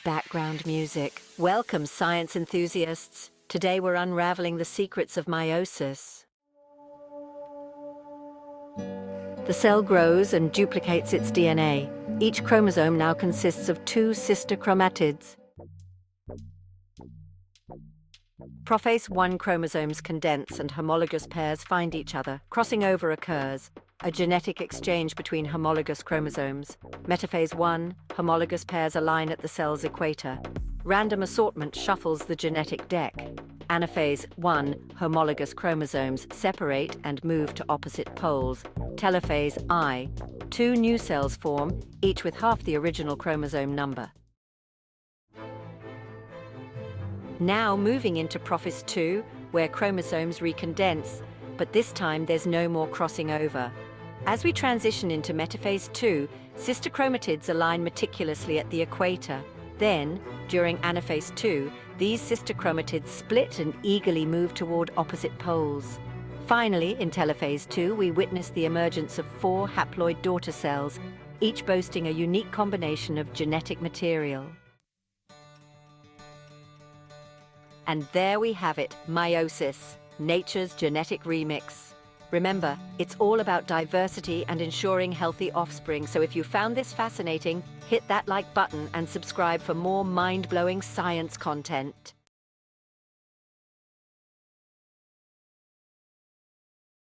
background music. Welcome, science enthusiasts. Today we're unraveling the secrets of meiosis. The cell grows and duplicates its DNA. Each chromosome now consists of two sister chromatids. Prophase 1 chromosomes condense and homologous pairs find each other. Crossing over occurs, a genetic exchange between homologous chromosomes. Metaphase 1, homologous pairs align at the cell's equator. Random assortment shuffles the genetic deck. Anaphase 1, homologous chromosomes separate and move to opposite poles. Telophase I, two new cells form, each with half the original chromosome number. Now moving into prophase 2, where chromosomes recondense, but this time there's no more crossing over. As we transition into metaphase 2, sister chromatids align meticulously at the equator. Then, during anaphase 2, these sister chromatids split and eagerly move toward opposite poles. Finally, in telophase 2, we witness the emergence of 4 haploid daughter cells, each boasting a unique combination of genetic material. And there we have it, meiosis, nature's genetic remix. Remember, it's all about diversity and ensuring healthy offspring, so if you found this fascinating, hit that like button and subscribe for more mind-blowing science content.